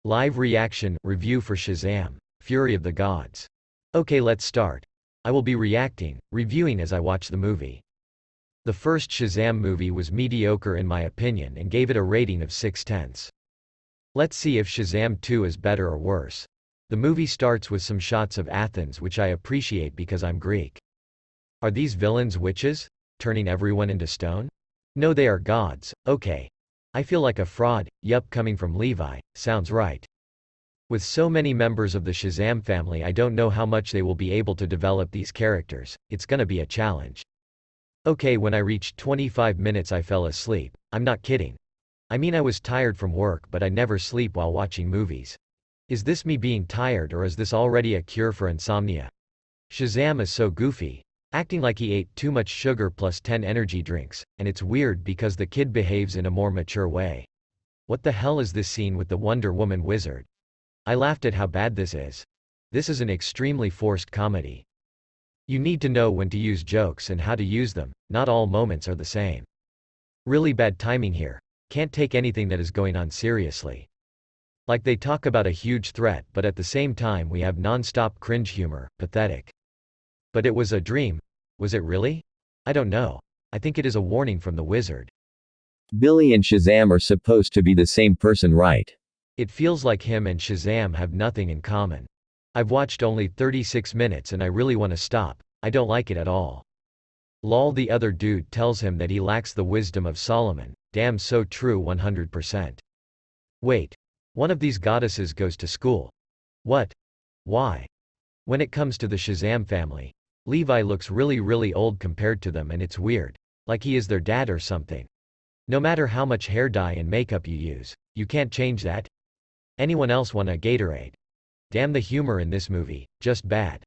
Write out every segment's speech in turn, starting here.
Live reaction review for Shazam Fury of the Gods. Okay, let's start. I will be reviewing as I watch the movie. The first Shazam movie was mediocre in my opinion and gave it a rating of 6/10. Let's see if Shazam 2 is better or worse. The movie starts with some shots of Athens, which I appreciate because I'm Greek. Are these villains witches, turning everyone into stone? No, they are gods. Okay. I feel like a fraud. Yup, coming from Levi, sounds right. With so many members of the Shazam family, I don't know how much they will be able to develop these characters. It's gonna be a challenge. Okay, when I reached 25 minutes I fell asleep. I'm not kidding. I mean, I was tired from work, but I never sleep while watching movies. Is this me being tired, or is this already a cure for insomnia? Shazam is so goofy, acting like he ate too much sugar plus 10 energy drinks, and it's weird because the kid behaves in a more mature way. What the hell is this scene with the Wonder Woman wizard? I laughed at how bad this is. This is an extremely forced comedy. You need to know when to use jokes and how to use them. Not all moments are the same. Really bad timing here. Can't take anything that is going on seriously. Like they talk about a huge threat, but at the same time we have non-stop cringe humor. Pathetic. But it was a dream. Was it really? I don't know. I think it is a warning from the wizard. Billy and Shazam are supposed to be the same person, right? It feels like him and Shazam have nothing in common. I've watched only 36 minutes and I really want to stop. I don't like it at all. Lol, the other dude tells him that he lacks the wisdom of Solomon. Damn, so true 100%. Wait. One of these goddesses goes to school. What? Why? When it comes to the Shazam family, Levi looks really old compared to them, and it's weird. Like he is their dad or something. No matter how much hair dye and makeup you use, you can't change that. Anyone else want a Gatorade? Damn, the humor in this movie, just bad.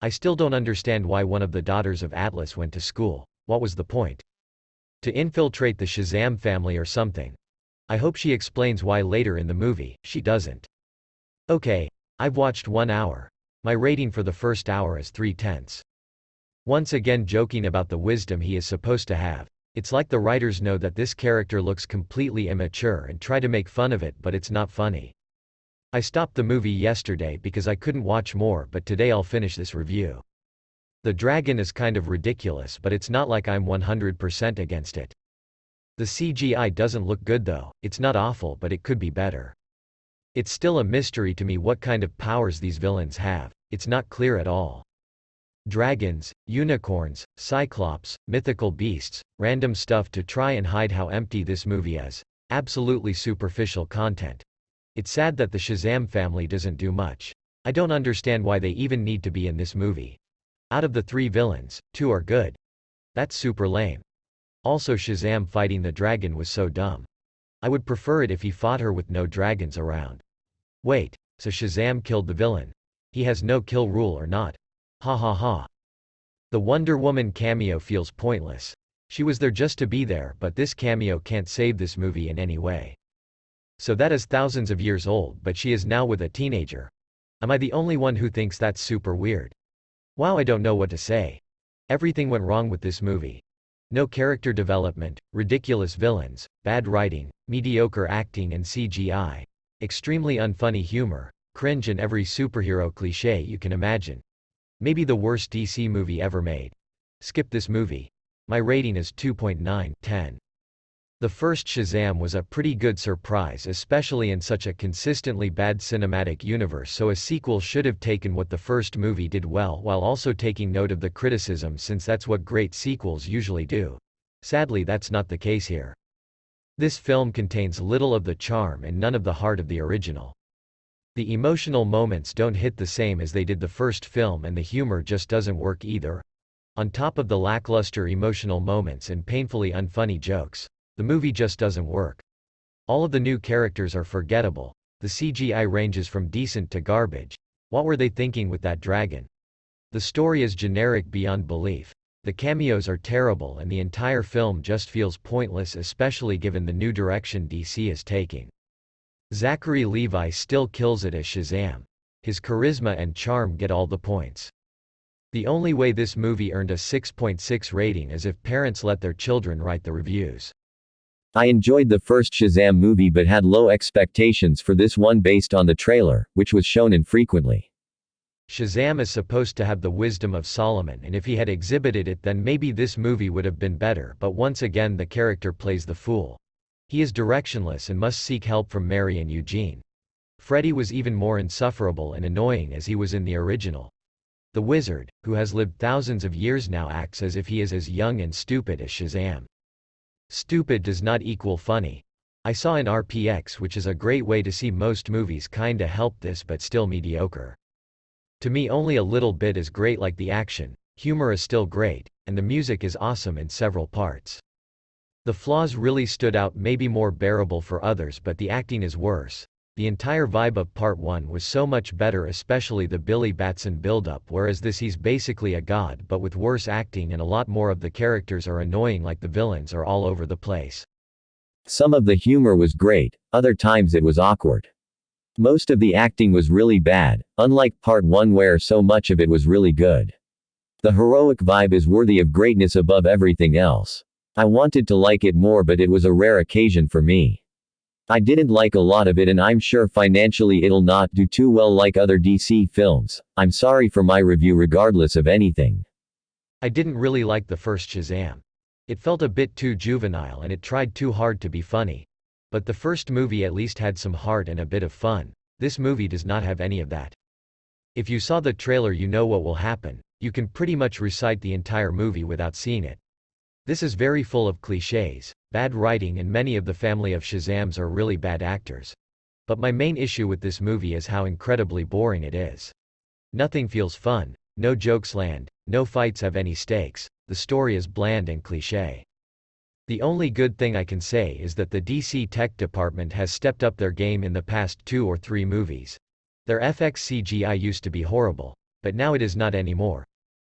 I still don't understand why one of the daughters of Atlas went to school. What was the point? To infiltrate the Shazam family or something. I hope she explains why later in the movie. She doesn't. Okay, I've watched 1 hour. My rating for the first hour is 3/10. Once again joking about the wisdom he is supposed to have. It's like the writers know that this character looks completely immature and try to make fun of it, but it's not funny. I stopped the movie yesterday because I couldn't watch more, but today I'll finish this review. The dragon is kind of ridiculous, but it's not like I'm 100% against it. The CGI doesn't look good though. It's not awful, but it could be better. It's still a mystery to me what kind of powers these villains have. It's not clear at all. Dragons, unicorns, cyclops, mythical beasts, random stuff to try and hide how empty this movie is. Absolutely superficial content. It's sad that the Shazam family doesn't do much. I don't understand why they even need to be in this movie. Out of the 3 villains, 2 are good. That's super lame. Also, Shazam fighting the dragon was so dumb. I would prefer it if he fought her with no dragons around. Wait, so Shazam killed the villain? He has no kill rule or not? Ha ha ha. The Wonder Woman cameo feels pointless. She was there just to be there, but this cameo can't save this movie in any way. So that is thousands of years old, but she is now with a teenager. Am I the only one who thinks that's super weird? Wow, I don't know what to say. Everything went wrong with this movie. No character development, ridiculous villains, bad writing, mediocre acting and CGI. Extremely unfunny humor, cringe and every superhero cliché you can imagine. Maybe the worst DC movie ever made. Skip this movie. My rating is 2.9/10. The first Shazam was a pretty good surprise, especially in such a consistently bad cinematic universe, so a sequel should have taken what the first movie did well while also taking note of the criticism, since that's what great sequels usually do. Sadly, that's not the case here. This film contains little of the charm and none of the heart of the original. The emotional moments don't hit the same as they did the first film, and the humor just doesn't work either. On top of the lackluster emotional moments and painfully unfunny jokes, the movie just doesn't work. All of the new characters are forgettable. The CGI ranges from decent to garbage. What were they thinking with that dragon? The story is generic beyond belief. The cameos are terrible and the entire film just feels pointless, especially given the new direction DC is taking. Zachary Levi still kills it as Shazam. His charisma and charm get all the points. The only way this movie earned a 6.6 rating is if parents let their children write the reviews. I enjoyed the first Shazam movie but had low expectations for this one based on the trailer, which was shown infrequently. Shazam is supposed to have the wisdom of Solomon, and if he had exhibited it then maybe this movie would have been better, but once again the character plays the fool. He is directionless and must seek help from Mary and Eugene. Freddy was even more insufferable and annoying as he was in the original. The wizard, who has lived thousands of years now, acts as if he is as young and stupid as Shazam. Stupid does not equal funny. I saw in RPX, which is a great way to see most movies kinda help this but still mediocre. To me only a little bit is great, like the action, humor is still great, and the music is awesome in several parts. The flaws really stood out, maybe more bearable for others, but the acting is worse. The entire vibe of part 1 was so much better, especially the Billy Batson build-up, whereas this he's basically a god but with worse acting and a lot more of the characters are annoying, like the villains are all over the place. Some of the humor was great, other times it was awkward. Most of the acting was really bad, unlike part 1 where so much of it was really good. The heroic vibe is worthy of greatness above everything else. I wanted to like it more but it was a rare occasion for me. I didn't like a lot of it and I'm sure financially it'll not do too well like other DC films. I'm sorry for my review regardless of anything. I didn't really like the first Shazam. It felt a bit too juvenile and it tried too hard to be funny. But the first movie at least had some heart and a bit of fun. This movie does not have any of that. If you saw the trailer you know what will happen. You can pretty much recite the entire movie without seeing it. This is very full of clichés, bad writing, and many of the family of Shazams are really bad actors. But my main issue with this movie is how incredibly boring it is. Nothing feels fun, no jokes land, no fights have any stakes, the story is bland and cliché. The only good thing I can say is that the DC tech department has stepped up their game in the past 2 or 3 movies. Their FX CGI used to be horrible, but now it is not anymore.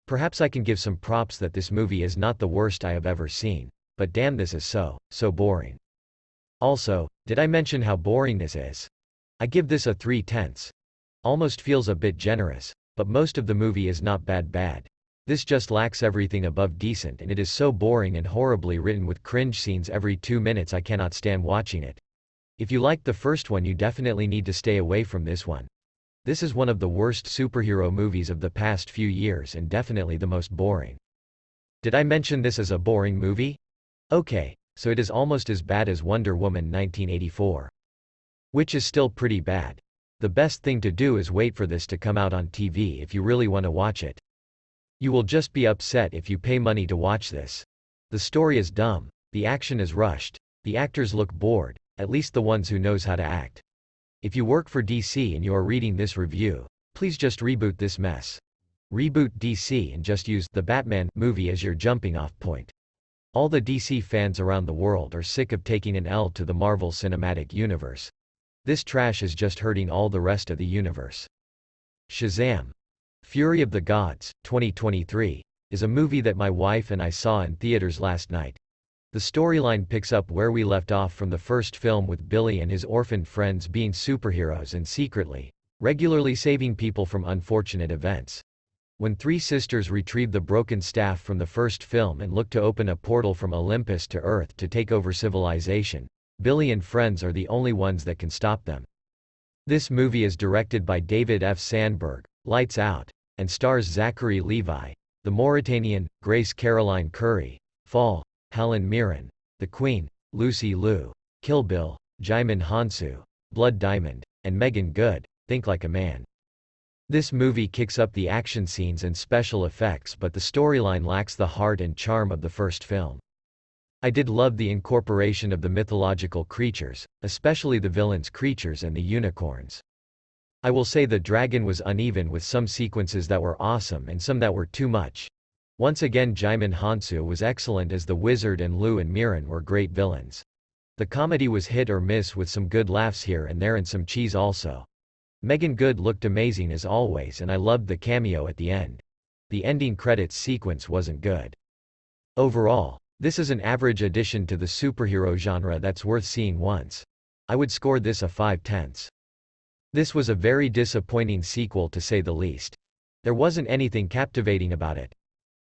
Perhaps I can give some props that this movie is not the worst I have ever seen, but damn, this is so boring. Also, did I mention how boring this is? I give this a 3/10. Almost feels a bit generous, but most of the movie is not bad. This just lacks everything above decent and it is so boring and horribly written with cringe scenes every 2 minutes I cannot stand watching it. If you liked the first one you definitely need to stay away from this one. This is one of the worst superhero movies of the past few years and definitely the most boring. Did I mention this as a boring movie? Okay, so it is almost as bad as Wonder Woman 1984. Which is still pretty bad. The best thing to do is wait for this to come out on TV if you really want to watch it. You will just be upset if you pay money to watch this. The story is dumb, the action is rushed, the actors look bored, at least the ones who knows how to act. If you work for DC and you are reading this review, please just reboot this mess. Reboot DC and just use the Batman movie as your jumping off point. All the DC fans around the world are sick of taking an L to the Marvel Cinematic Universe. This trash is just hurting all the rest of the universe. Shazam Fury of the GodS, 2023, is a movie that my wife and I saw in theaters last night. The storyline picks up where we left off from the first film, with Billy and his orphaned friends being superheroes and secretly, regularly saving people from unfortunate events. When 3 sisters retrieve the broken staff from the first film and look to open a portal from Olympus to Earth to take over civilization, Billy and friends are the only ones that can stop them. This movie is directed by David F. Sandberg, Lights Out, and stars Zachary Levi, the Mauritanian, Grace Caroline Curry, Fall, Helen Mirren, The Queen, Lucy Liu, Kill Bill, Jaimin Hansu, Blood Diamond, and Megan Good, Think Like a Man. This movie kicks up the action scenes and special effects, but the storyline lacks the heart and charm of the first film. I did love the incorporation of the mythological creatures, especially the villain's creatures and the unicorns. I will say the dragon was uneven, with some sequences that were awesome and some that were too much. Once again Jaimin Hansu was excellent as the wizard and Liu and Mirren were great villains. The comedy was hit or miss with some good laughs here and there and some cheese also. Megan Good looked amazing as always and I loved the cameo at the end. The ending credits sequence wasn't good. Overall, this is an average addition to the superhero genre that's worth seeing once. I would score this a 5/10. This was a very disappointing sequel to say the least. There wasn't anything captivating about it.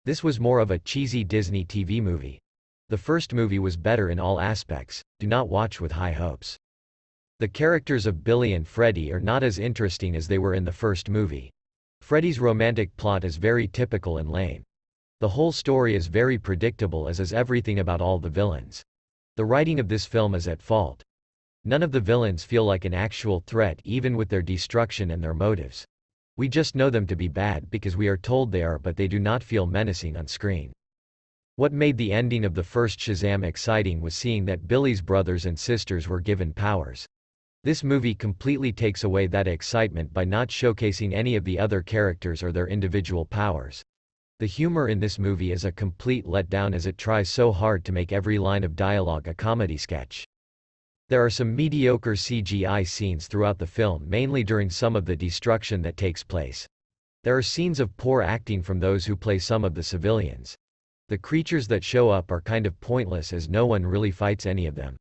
This was more of a cheesy Disney TV movie. The first movie was better in all aspects, do not watch with high hopes. The characters of Billy and Freddy are not as interesting as they were in the first movie. Freddy's romantic plot is very typical and lame. The whole story is very predictable, as is everything about all the villains. The writing of this film is at fault. None of the villains feel like an actual threat, even with their destruction and their motives. We just know them to be bad because we are told they are, but they do not feel menacing on screen. What made the ending of the first Shazam exciting was seeing that Billy's brothers and sisters were given powers. This movie completely takes away that excitement by not showcasing any of the other characters or their individual powers. The humor in this movie is a complete letdown, as it tries so hard to make every line of dialogue a comedy sketch. There are some mediocre CGI scenes throughout the film, mainly during some of the destruction that takes place. There are scenes of poor acting from those who play some of the civilians. The creatures that show up are kind of pointless, as no one really fights any of them.